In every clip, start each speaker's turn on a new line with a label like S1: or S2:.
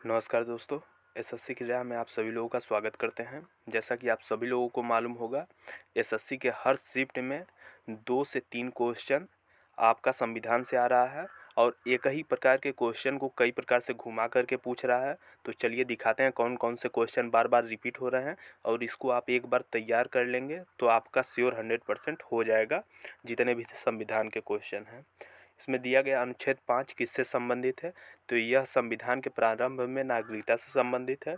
S1: नमस्कार दोस्तों। एसएससी की राह में आप सभी लोगों का स्वागत करते हैं। जैसा कि आप सभी लोगों को मालूम होगा, एसएससी के हर शिफ्ट में 2 से 3 क्वेश्चन आपका संविधान से आ रहा है और एक ही प्रकार के क्वेश्चन को कई प्रकार से घुमा करके पूछ रहा है। तो चलिए दिखाते हैं कौन कौन से क्वेश्चन बार बार रिपीट हो रहे हैं, और इसको आप एक बार तैयार कर लेंगे तो आपका श्योर 100% हो जाएगा जितने भी संविधान के क्वेश्चन हैं। इसमें दिया गया अनुच्छेद 5 किससे संबंधित है? तो यह संविधान के प्रारंभ में नागरिकता से संबंधित है।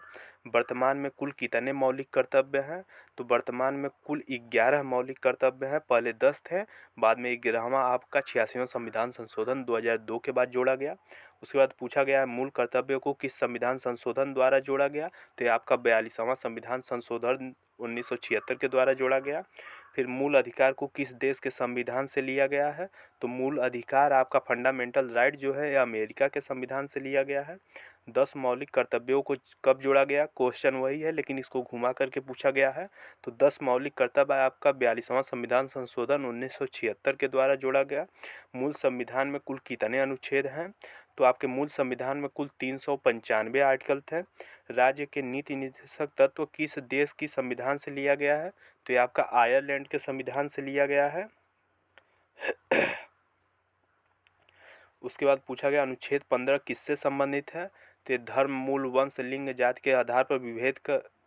S1: वर्तमान में कुल कितने मौलिक कर्तव्य हैं? तो वर्तमान में कुल 11 मौलिक कर्तव्य हैं। पहले 10 थे, बाद में 11वां आपका 86वां संविधान संशोधन 2002 के बाद जोड़ा गया। उसके बाद पूछा गया है मूल कर्तव्यों को किस संविधान संशोधन द्वारा जोड़ा गया? तो ये आपका 42वां संविधान संशोधन 1976 के द्वारा जोड़ा गया। फिर मूल अधिकार को किस देश के संविधान से लिया गया है? तो मूल अधिकार आपका फंडामेंटल राइट जो है, यह अमेरिका के संविधान से लिया गया है। 10 मौलिक कर्तव्यों को कब जोड़ा गया? क्वेश्चन वही है लेकिन इसको घुमा करके पूछा गया है। तो 10 मौलिक कर्तव्य आपका 42वां संविधान संशोधन 1976 के द्वारा जोड़ा गया। मूल संविधान में कुल कितने अनुच्छेद हैं? तो आपके मूल संविधान में कुल 395 आर्टिकल थे। राज्य के नीति निर्देशक तत्व किस देश की संविधान से लिया गया है? तो ये आपका आयरलैंड के संविधान से लिया गया है। उसके बाद पूछा गया अनुच्छेद 15 किससे संबंधित है? तो ये धर्म, मूल, वंश, लिंग, जाति के आधार पर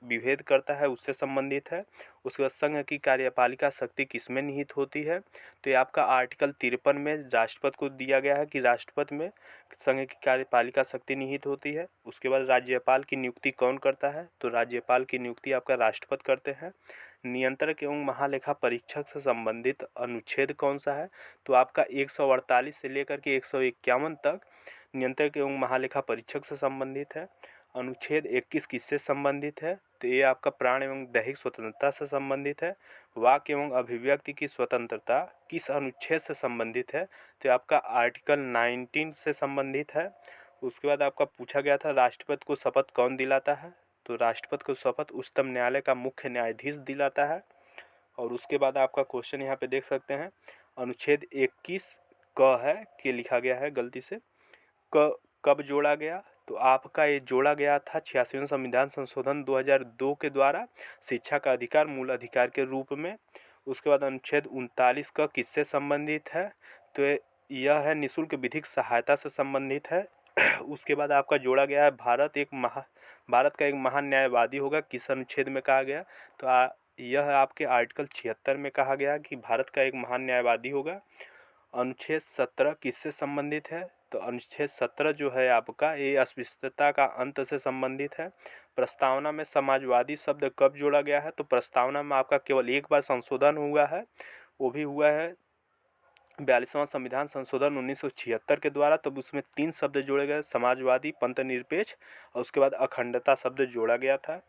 S1: विभेद करता है, उससे संबंधित है। उसके बाद संघ की कार्यपालिका शक्ति किसमें निहित होती है? तो ये आपका आर्टिकल 53 में राष्ट्रपति को दिया गया है कि राष्ट्रपति में संघ की कार्यपालिका शक्ति निहित होती है। उसके बाद राज्यपाल की नियुक्ति कौन करता है? तो राज्यपाल की नियुक्ति आपका राष्ट्रपति करते हैं। नियंत्रक एवं महालेखा परीक्षक से संबंधित अनुच्छेद कौन सा है? तो आपका 148 से लेकर के 151 तक नियंत्रक एवं महालेखा परीक्षक से संबंधित है। अनुच्छेद 21 किससे संबंधित है? तो ये आपका प्राण एवं दैहिक स्वतंत्रता से संबंधित है। वाक एवं अभिव्यक्ति की स्वतंत्रता किस अनुच्छेद से संबंधित है? तो आपका आर्टिकल 19 से संबंधित है। उसके बाद आपका पूछा गया था राष्ट्रपति को शपथ कौन दिलाता है? तो राष्ट्रपति को शपथ उच्चतम न्यायालय का मुख्य न्यायाधीश दिलाता है। और उसके बाद आपका क्वेश्चन यहाँ पे देख सकते हैं, अनुच्छेद 21 क है कि लिखा गया है गलती से, क कब जोड़ा गया? तो आपका ये जोड़ा गया था 86वें संविधान संशोधन 2002 के द्वारा शिक्षा का अधिकार मूल अधिकार के रूप में। उसके बाद अनुच्छेद 39 का किससे संबंधित है? तो यह है निःशुल्क विधिक सहायता से संबंधित है। उसके बाद आपका जोड़ा गया है भारत का एक महान न्यायवादी होगा, किस अनुच्छेद में कहा गया? तो यह आपके आर्टिकल 76 में कहा गया कि भारत का एक महान न्यायवादी होगा। अनुच्छेद 17 किससे संबंधित है? तो अनुच्छेद 17 जो है आपका ये अस्पृश्यता का अंत से संबंधित है। प्रस्तावना में समाजवादी शब्द कब जोड़ा गया है? तो प्रस्तावना में आपका केवल एक बार संशोधन हुआ है, वो भी हुआ है 42वां संविधान संशोधन 1976 के द्वारा। तब उसमें 3 शब्द जोड़े गए, समाजवादी, पंथ निरपेक्ष, और उसके बाद अखंडता शब्द जोड़ा गया था।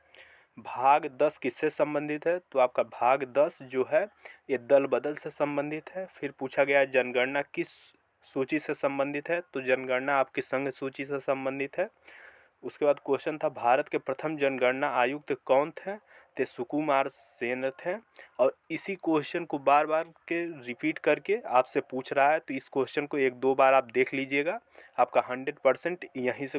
S1: भाग 10 किससे संबंधित है? तो आपका भाग 10 जो है ये दल बदल से संबंधित है। फिर पूछा गया है जनगणना किस सूची से संबंधित है? तो जनगणना आपकी संघ सूची से संबंधित है। उसके बाद क्वेश्चन था भारत के प्रथम जनगणना आयुक्त कौन थे? तो सुकुमार सेन थे। और इसी क्वेश्चन को बार बार के रिपीट करके आपसे पूछ रहा है, तो इस क्वेश्चन को 1-2 बार आप देख लीजिएगा, आपका 100% यहीं से